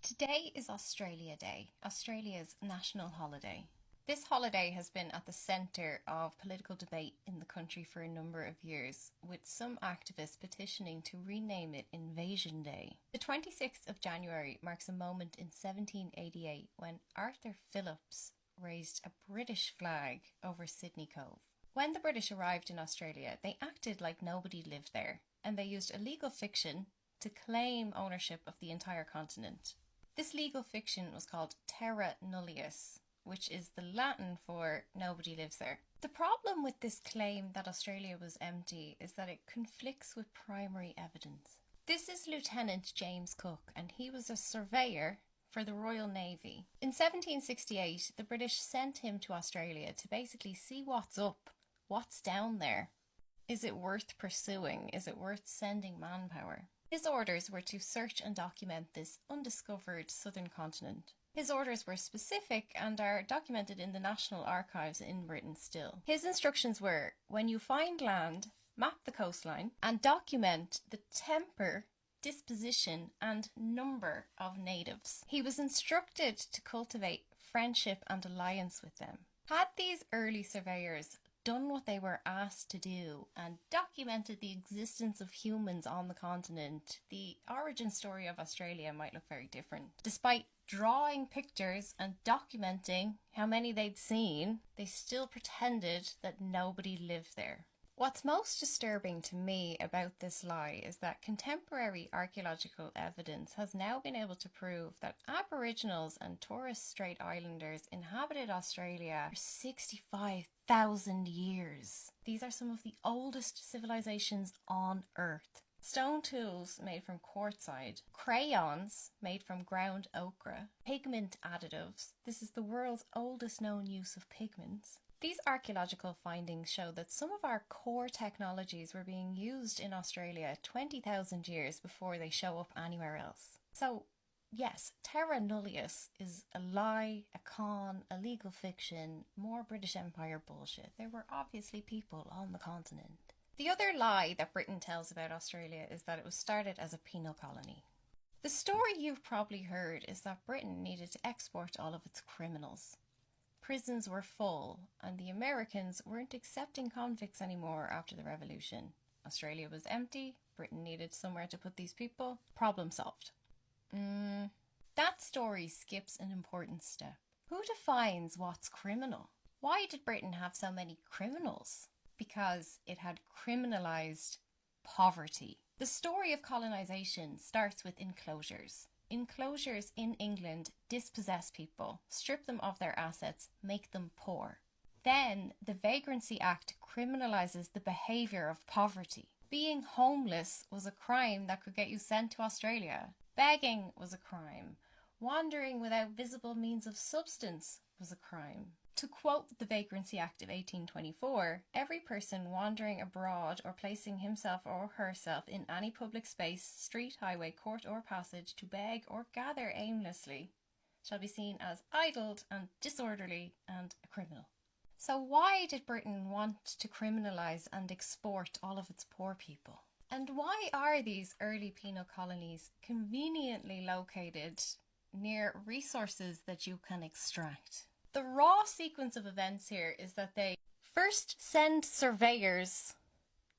Today is Australia Day, Australia's national holiday. This holiday has been at the centre of political debate in the country for a number of years, with some activists petitioning to rename it Invasion Day. The 26th of January marks a moment in 1788 when Arthur Phillipps raised a British flag over Sydney Cove. When the British arrived in Australia, they acted like nobody lived there, and they used a legal fiction to claim ownership of the entire continent. This legal fiction was called terra nullius, which is the Latin for nobody lives there. The problem with this claim that Australia was empty is that it conflicts with primary evidence. This is Lieutenant James Cook, and he was a surveyor for the Royal Navy. In 1768, the British sent him to Australia to basically see what's up, what's down there. Is it worth pursuing? Is it worth sending manpower? His orders were to search and document this undiscovered southern continent. His orders were specific and are documented in the National Archives in Britain still. His instructions were, when you find land, map the coastline and document the temper, disposition and number of natives. He was instructed to cultivate friendship and alliance with them. Had these early surveyors done what they were asked to do and documented the existence of humans on the continent, the origin story of Australia might look very different. Despite drawing pictures and documenting how many they'd seen, they still pretended that nobody lived there. What's most disturbing to me about this lie is that contemporary archaeological evidence has now been able to prove that Aboriginals and Torres Strait Islanders inhabited Australia for 65,000 years. These are some of the oldest civilizations on Earth. Stone tools made from quartzite, crayons made from ground ochre, pigment additives. This is the world's oldest known use of pigments. These archaeological findings show that some of our core technologies were being used in Australia 20,000 years before they show up anywhere else. So, yes, terra nullius is a lie, a con, a legal fiction, more British Empire bullshit. There were obviously people on the continent. The other lie that Britain tells about Australia is that it was started as a penal colony. The story you've probably heard is that Britain needed to export all of its criminals. Prisons were full, and the Americans weren't accepting convicts anymore after the revolution. Australia was empty, Britain needed somewhere to put these people. Problem solved. That story skips an important step. Who defines what's criminal? Why did Britain have so many criminals? Because it had criminalised poverty. The story of colonisation starts with enclosures. Enclosures in England dispossess people, strip them of their assets, make them poor. Then the Vagrancy Act criminalises the behaviour of poverty. Being homeless was a crime that could get you sent to Australia. Begging was a crime. Wandering without visible means of substance was a crime. To quote the Vagrancy Act of 1824, every person wandering abroad or placing himself or herself in any public space, street, highway, court or passage to beg or gather aimlessly shall be seen as idle and disorderly and a criminal. So why did Britain want to criminalise and export all of its poor people? And why are these early penal colonies conveniently located near resources that you can extract? The raw sequence of events here is that they first send surveyors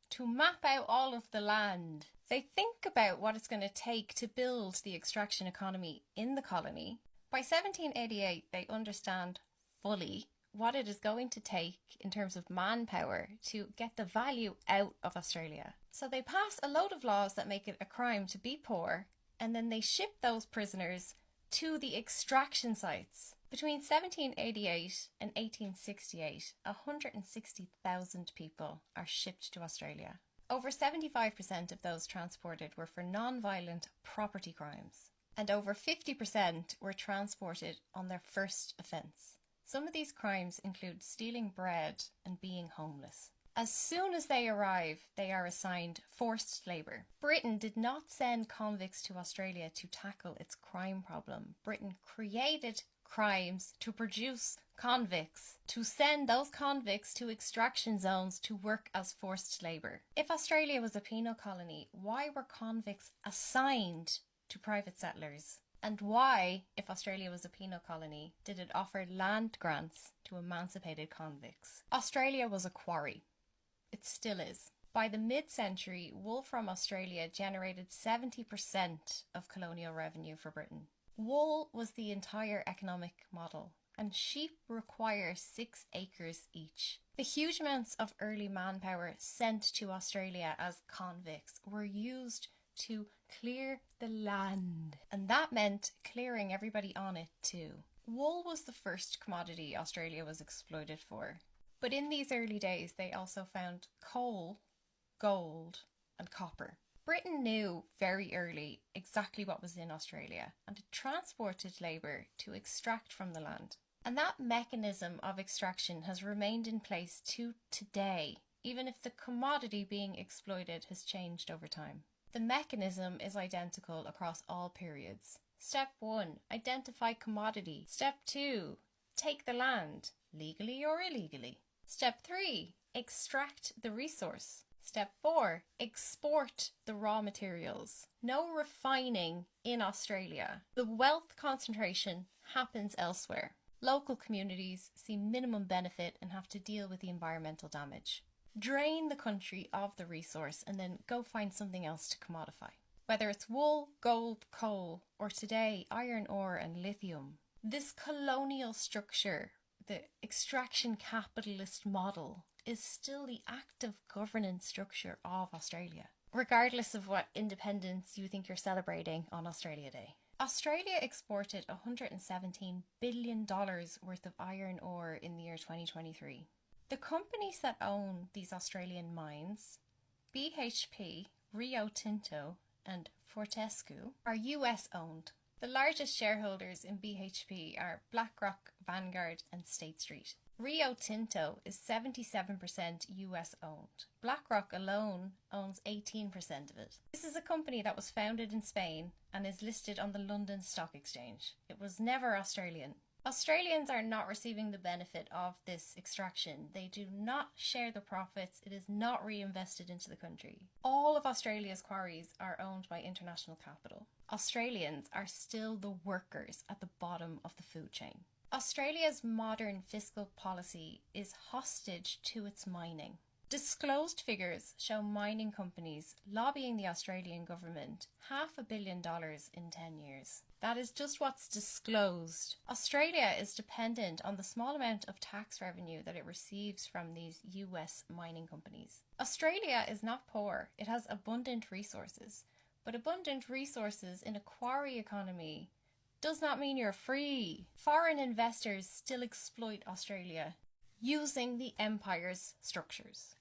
to map out all of the land. They think about what it's going to take to build the extraction economy in the colony. By 1788, they understand fully what it is going to take in terms of manpower to get the value out of Australia. So they pass a load of laws that make it a crime to be poor, and then they ship those prisoners to the extraction sites. Between 1788 and 1868, 160,000 people are shipped to Australia. Over 75% of those transported were for non-violent property crimes, and over 50% were transported on their first offence. Some of these crimes include stealing bread and being homeless. As soon as they arrive, they are assigned forced labour. Britain did not send convicts to Australia to tackle its crime problem. Britain created crimes to produce convicts, to send those convicts to extraction zones to work as forced labour. If Australia was a penal colony, why were convicts assigned to private settlers And why, if Australia was a penal colony, did it offer land grants to emancipated convicts? Australia was a quarry. It still is. By the mid-century, wool from Australia generated 70% of colonial revenue for Britain. Wool was the entire economic model, and sheep require 6 acres each. The huge amounts of early manpower sent to Australia as convicts were used to clear the land, and that meant clearing everybody on it too. Wool was the first commodity Australia was exploited for. But in these early days, they also found coal, gold, and copper. Britain knew very early exactly what was in Australia, and it transported labour to extract from the land. And that mechanism of extraction has remained in place to today, even if the commodity being exploited has changed over time. The mechanism is identical across all periods. Step 1, identify commodity. Step 2, take the land, legally or illegally. Step 3, extract the resource. Step 4, export the raw materials. No refining in Australia. The wealth concentration happens elsewhere. Local communities see minimum benefit and have to deal with the environmental damage. Drain the country of the resource and then go find something else to commodify. Whether it's wool, gold, coal, or today iron ore and lithium. This colonial structure, the extraction capitalist model, is still the active governance structure of Australia, regardless of what independence you think you're celebrating on Australia Day. Australia exported $117 billion worth of iron ore in the year 2023. The companies that own these Australian mines, BHP, Rio Tinto, and Fortescue, are US owned. The largest shareholders in BHP are BlackRock, Vanguard, and State Street. Rio Tinto is 77% US owned. BlackRock alone owns 18% of it. This is a company that was founded in Spain and is listed on the London Stock Exchange. It was never Australian. Australians are not receiving the benefit of this extraction. They do not share the profits. It is not reinvested into the country. All of Australia's quarries are owned by international capital. Australians are still the workers at the bottom of the food chain. Australia's modern fiscal policy is hostage to its mining. Disclosed figures show mining companies lobbying the Australian government $500 million in 10 years. That is just what's disclosed. Australia is dependent on the small amount of tax revenue that it receives from these US mining companies. Australia is not poor. It has abundant resources. But abundant resources in a quarry economy does not mean you're free. Foreign investors still exploit Australia using the empire's structures.